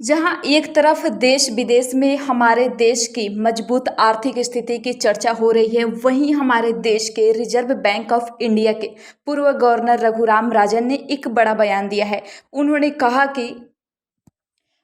जहां एक तरफ देश विदेश में हमारे देश की मजबूत आर्थिक स्थिति की चर्चा हो रही है, वहीं हमारे देश के रिजर्व बैंक ऑफ इंडिया के पूर्व गवर्नर रघुराम राजन ने एक बड़ा बयान दिया है। उन्होंने कहा कि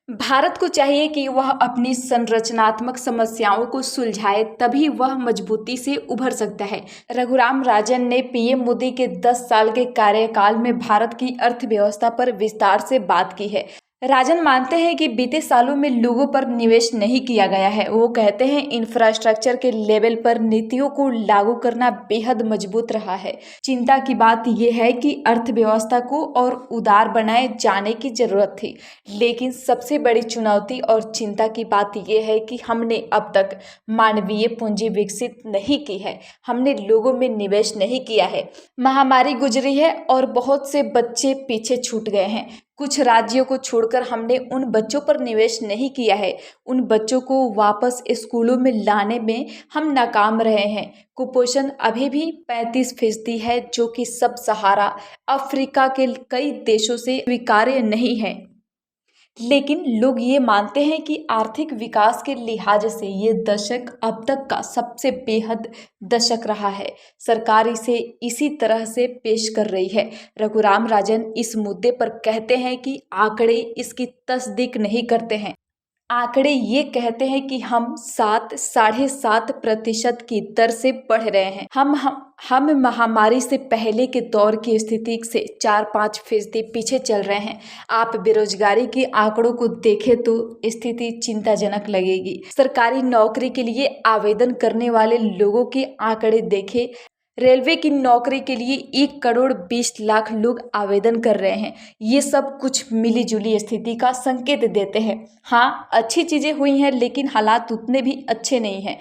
भारत को चाहिए कि वह अपनी संरचनात्मक समस्याओं को सुलझाए, तभी वह मजबूती से उभर सकता है। रघुराम राजन ने पीएम मोदी के 10 साल के कार्यकाल में भारत की अर्थव्यवस्था पर विस्तार से बात की है। राजन मानते हैं कि बीते सालों में लोगों पर निवेश नहीं किया गया है। वो कहते हैं इंफ्रास्ट्रक्चर के लेवल पर नीतियों को लागू करना बेहद मजबूत रहा है। चिंता की बात यह है कि अर्थव्यवस्था को और उदार बनाए जाने की जरूरत थी, लेकिन सबसे बड़ी चुनौती और चिंता की बात यह है कि हमने अब तक मानवीय पूंजी विकसित नहीं की है, हमने लोगों में निवेश नहीं किया है। महामारी गुजरी है और बहुत से बच्चे पीछे छूट गए हैं। कुछ राज्यों को छोड़कर हमने उन बच्चों पर निवेश नहीं किया है। उन बच्चों को वापस स्कूलों में लाने में हम नाकाम रहे हैं। कुपोषण अभी भी 35% है, जो कि सब सहारा अफ्रीका के कई देशों से स्वीकार्य नहीं है। लेकिन लोग ये मानते हैं कि आर्थिक विकास के लिहाज से ये दशक अब तक का सबसे बेहद दशक रहा है। सरकार इसे इसी तरह से पेश कर रही है। रघुराम राजन इस मुद्दे पर कहते हैं कि आंकड़े इसकी तस्दीक नहीं करते हैं। आंकड़े ये कहते हैं कि हम 7-7.5% की दर से बढ़ रहे हैं। हम महामारी से पहले के दौर की स्थिति से 4-5% पीछे चल रहे हैं। आप बेरोजगारी के आंकड़ों को देखें तो स्थिति चिंताजनक लगेगी। सरकारी नौकरी के लिए आवेदन करने वाले लोगों के आंकड़े देखें। रेलवे की नौकरी के लिए 1,20,00,000 लोग आवेदन कर रहे हैं। ये सब कुछ मिली जुली स्थिति का संकेत देते हैं। हाँ, अच्छी चीज़ें हुई हैं, लेकिन हालात उतने भी अच्छे नहीं हैं।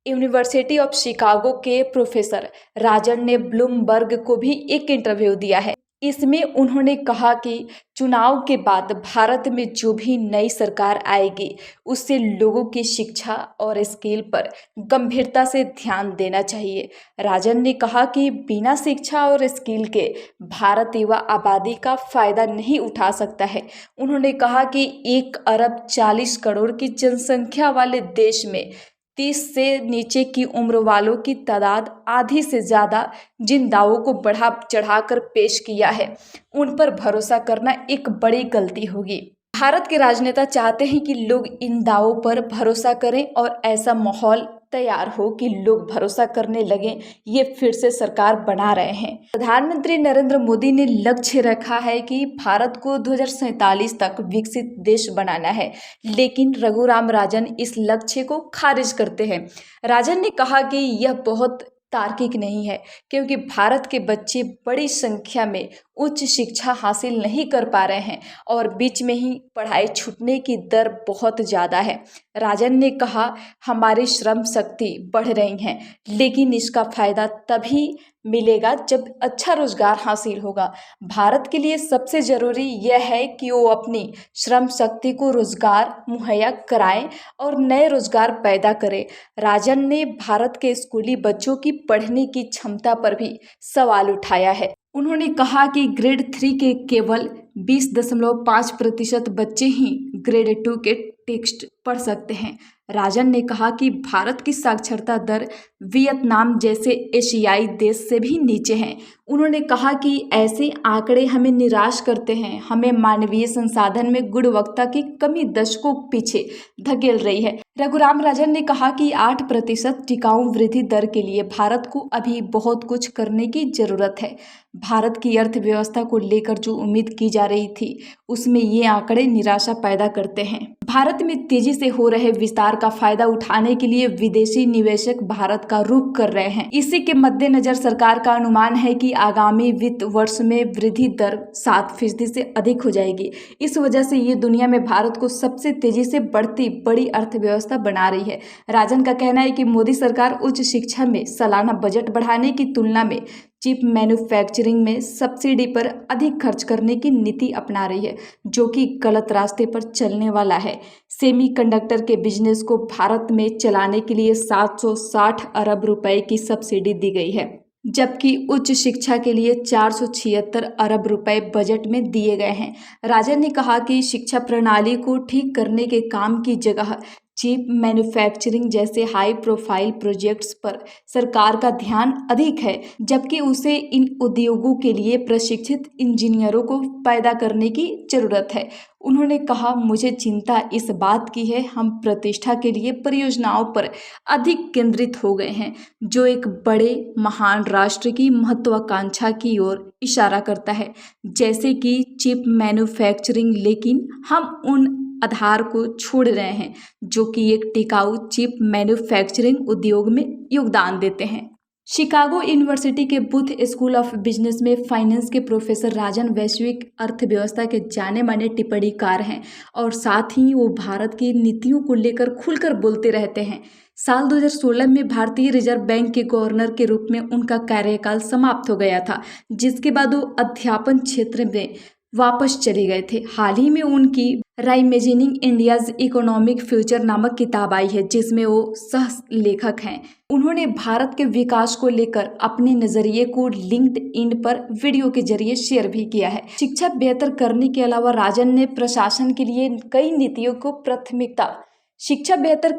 यूनिवर्सिटी ऑफ शिकागो के प्रोफेसर राजन ने ब्लूमबर्ग को भी एक इंटरव्यू दिया है। इसमें उन्होंने कहा कि चुनाव के बाद भारत में जो भी नई सरकार आएगी, उससे लोगों की शिक्षा और स्किल पर गंभीरता से ध्यान देना चाहिए। राजन ने कहा कि बिना शिक्षा और स्किल के भारत युवा आबादी का फायदा नहीं उठा सकता है। उन्होंने कहा कि 1 अरब 40 करोड़ की जनसंख्या वाले देश में 30 से नीचे की उम्र वालों की तादाद आधी से ज़्यादा जिन दावों को बढ़ा चढ़ाकर पेश किया है, उन पर भरोसा करना एक बड़ी गलती होगी। भारत के राजनेता चाहते हैं कि लोग इन दावों पर भरोसा करें और ऐसा माहौल तैयार हो कि लोग भरोसा करने लगें। ये फिर से सरकार बना रहे हैं। प्रधानमंत्री नरेंद्र मोदी ने लक्ष्य रखा है कि भारत को 2047 तक विकसित देश बनाना है, लेकिन रघुराम राजन इस लक्ष्य को खारिज करते हैं। राजन ने कहा कि यह बहुत तार्किक नहीं है, क्योंकि भारत के बच्चे बड़ी संख्या में उच्च शिक्षा हासिल नहीं कर पा रहे हैं और बीच में ही पढ़ाई छूटने की दर बहुत ज़्यादा है। राजन ने कहा, हमारी श्रम शक्ति बढ़ रही है, लेकिन इसका फायदा तभी मिलेगा जब अच्छा रोजगार हासिल होगा। भारत के लिए सबसे ज़रूरी यह है कि वो अपनी श्रम शक्ति को रोजगार मुहैया कराएं और नए रोजगार पैदा करें। राजन ने भारत के स्कूली बच्चों की पढ़ने की क्षमता पर भी सवाल उठाया है। उन्होंने कहा कि ग्रेड 3 के केवल 20.5% बच्चे ही ग्रेड 2 के टेक्स्ट पढ़ सकते हैं। राजन ने कहा कि भारत की साक्षरता दर वियतनाम जैसे एशियाई देश से भी नीचे है। उन्होंने कहा कि ऐसे आंकड़े हमें निराश करते हैं। हमें मानवीय संसाधन में गुणवत्ता की कमी दशकों पीछे धकेल रही है। रघुराम राजन ने कहा कि 8% टिकाऊ वृद्धि दर के लिए भारत को अभी बहुत कुछ करने की जरूरत है। भारत की अर्थव्यवस्था को लेकर जो उम्मीद की जा रही थी, उसमें ये आंकड़े निराशा पैदा करते हैं। भारत में तेजी से हो रहे विस्तार का फायदा उठाने के लिए विदेशी निवेशक भारत का रुख कर रहे हैं। इसी के मद्देनजर सरकार का अनुमान है कि आगामी वित्त वर्ष में वृद्धि दर 7% से अधिक हो जाएगी। इस वजह से ये दुनिया में भारत को सबसे तेजी से बढ़ती बड़ी अर्थव्यवस्था बना रही है। राजन का कहना है कि मोदी सरकार उच्च शिक्षा में सालाना बजट बढ़ाने की तुलना में चिप मैन्युफैक्चरिंग में सब्सिडी पर अधिक खर्च करने की नीति अपना रही है, जो कि गलत रास्ते पर चलने वाला है। सेमीकंडक्टर के बिजनेस को भारत में चलाने के लिए 760 अरब रुपए की सब्सिडी दी गई है। जबकि उच्च शिक्षा के लिए 476 अरब रुपए बजट में दिए गए हैं। राजन ने कहा कि शिक्षा प्रणाली को ठीक करने के काम की जगह चिप मैन्युफैक्चरिंग जैसे हाई प्रोफाइल प्रोजेक्ट्स पर सरकार का ध्यान अधिक है, जबकि उसे इन उद्योगों के लिए प्रशिक्षित इंजीनियरों को पैदा करने की जरूरत है। उन्होंने कहा, मुझे चिंता इस बात की है, हम प्रतिष्ठा के लिए परियोजनाओं पर अधिक केंद्रित हो गए हैं, जो एक बड़े महान राष्ट्र की महत्वाकांक्षा की ओर इशारा करता है, जैसे कि चिप मैन्युफैक्चरिंग, लेकिन हम उन आधार को छोड़ रहे हैं जो कि एक टिकाऊ चिप मैन्युफैक्चरिंग उद्योग में योगदान देते हैं। शिकागो यूनिवर्सिटी के बुथ स्कूल ऑफ बिजनेस में फाइनेंस के प्रोफेसर राजन वैश्विक अर्थव्यवस्था के जाने माने टिप्पणीकार हैं और साथ ही वो भारत की नीतियों को लेकर खुलकर बोलते रहते हैं। साल 2016 में भारतीय रिजर्व बैंक के गवर्नर के रूप में उनका कार्यकाल समाप्त हो गया था, जिसके बाद वो अध्यापन क्षेत्र में वापस चले गए थे। हाल ही में उनकी राइमेजिनिंग इंडियाज इकोनॉमिक फ्यूचर नामक किताब आई है, जिसमें वो सह लेखक हैं। उन्होंने भारत के विकास को लेकर अपने नजरिए को लिंक्डइन पर वीडियो के जरिए शेयर भी किया है। शिक्षा बेहतर करने के अलावा राजन ने प्रशासन के लिए कई नीतियों को प्राथमिकता शिक्षा बेहतर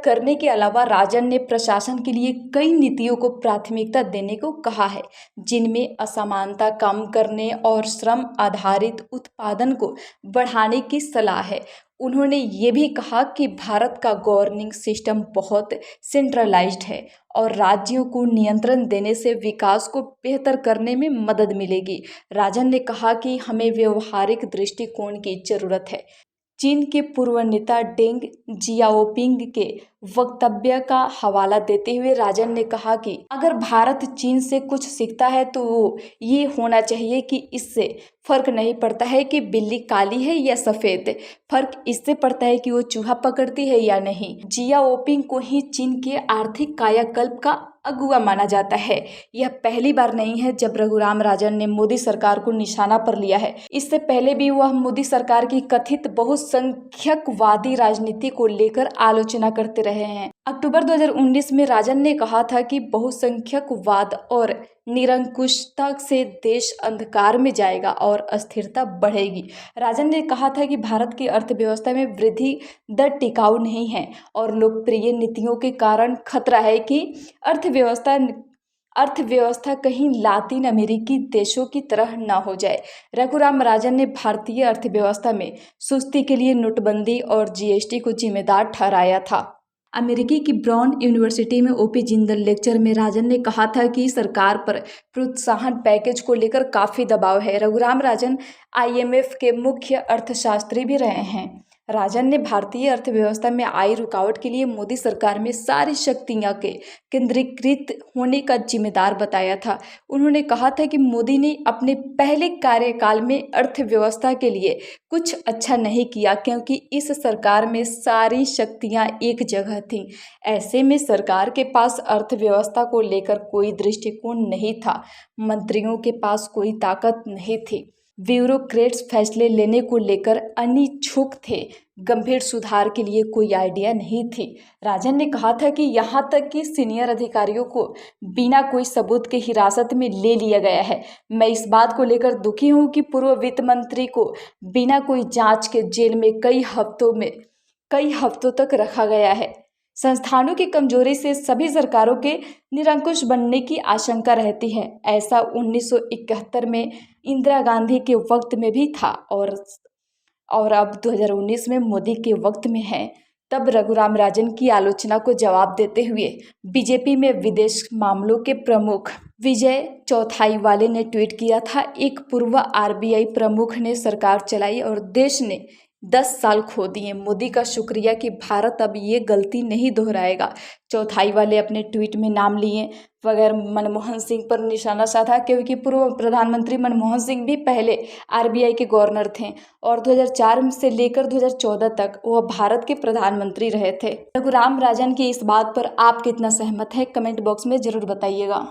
करने के अलावा राजन ने प्रशासन के लिए कई नीतियों को प्राथमिकता देने को कहा है, जिनमें असमानता कम करने और श्रम आधारित उत्पादन को बढ़ाने की सलाह है। उन्होंने ये भी कहा कि भारत का गवर्निंग सिस्टम बहुत सेंट्रलाइज्ड है और राज्यों को नियंत्रण देने से विकास को बेहतर करने में मदद मिलेगी। राजन ने कहा कि हमें व्यवहारिक दृष्टिकोण की जरूरत है। चीन के पूर्व नेता डेंग जियाओपिंग के वक्तव्य का हवाला देते हुए राजन ने कहा कि अगर भारत चीन से कुछ सीखता है तो वो ये होना चाहिए कि इससे फर्क नहीं पड़ता है कि बिल्ली काली है या सफ़ेद, फर्क इससे पड़ता है कि वो चूहा पकड़ती है या नहीं। जियाओपिंग को ही चीन के आर्थिक कायाकल्प का अगुआ माना जाता है। यह पहली बार नहीं है जब रघुराम राजन ने मोदी सरकार को निशाना पर लिया है। इससे पहले भी वह मोदी सरकार की कथित बहुसंख्यकवादी राजनीति को लेकर आलोचना करते रहे हैं। अक्टूबर 2019 में राजन ने कहा था कि बहुसंख्यकवाद और निरंकुशता से देश अंधकार में जाएगा और अस्थिरता बढ़ेगी। राजन ने कहा था कि भारत की अर्थव्यवस्था में वृद्धि दर टिकाऊ नहीं है और लोकप्रिय नीतियों के कारण खतरा है कि अर्थव्यवस्था कहीं लातिन अमेरिकी देशों की तरह न हो जाए। रघुराम राजन ने भारतीय अर्थव्यवस्था में सुस्ती के लिए नोटबंदी और जीएसटी को जिम्मेदार ठहराया था। अमेरिकी की ब्राउन यूनिवर्सिटी में ओपी जिंदल लेक्चर में राजन ने कहा था कि सरकार पर प्रोत्साहन पैकेज को लेकर काफ़ी दबाव है। रघुराम राजन IMF के मुख्य अर्थशास्त्री भी रहे हैं। राजन ने भारतीय अर्थव्यवस्था में आई रुकावट के लिए मोदी सरकार में सारी शक्तियां के केंद्रीकृत होने का जिम्मेदार बताया था। उन्होंने कहा था कि मोदी ने अपने पहले कार्यकाल में अर्थव्यवस्था के लिए कुछ अच्छा नहीं किया, क्योंकि इस सरकार में सारी शक्तियां एक जगह थीं। ऐसे में सरकार के पास अर्थव्यवस्था को लेकर कोई दृष्टिकोण नहीं था, मंत्रियों के पास कोई ताकत नहीं थी, ब्यूरोक्रेट्स फैसले लेने को लेकर अनिच्छुक थे, गंभीर सुधार के लिए कोई आइडिया नहीं थी। राजन ने कहा था कि यहाँ तक कि सीनियर अधिकारियों को बिना कोई सबूत के हिरासत में ले लिया गया है। मैं इस बात को लेकर दुखी हूँ कि पूर्व वित्त मंत्री को बिना कोई जांच के जेल में कई हफ्तों तक रखा गया है। संस्थानों की कमजोरी से सभी सरकारों के निरंकुश बनने की आशंका रहती है। ऐसा 1971 में इंदिरा गांधी के वक्त में भी था और अब 2019 में मोदी के वक्त में है। तब रघुराम राजन की आलोचना को जवाब देते हुए बीजेपी में विदेश मामलों के प्रमुख विजय चौथाईवाले ने ट्वीट किया था, एक पूर्व RBI प्रमुख ने सरकार चलाई और देश ने 10 साल खो दिए। मोदी का शुक्रिया कि भारत अब ये गलती नहीं दोहराएगा। चौथाईवाले अपने ट्वीट में नाम लिए बगैर मनमोहन सिंह पर निशाना साधा, क्योंकि पूर्व प्रधानमंत्री मनमोहन सिंह भी पहले RBI के गवर्नर थे और 2004 से लेकर 2014 तक वह भारत के प्रधानमंत्री रहे थे। रघुराम राजन की इस बात पर आप कितना सहमत हैं, कमेंट बॉक्स में जरूर बताइएगा।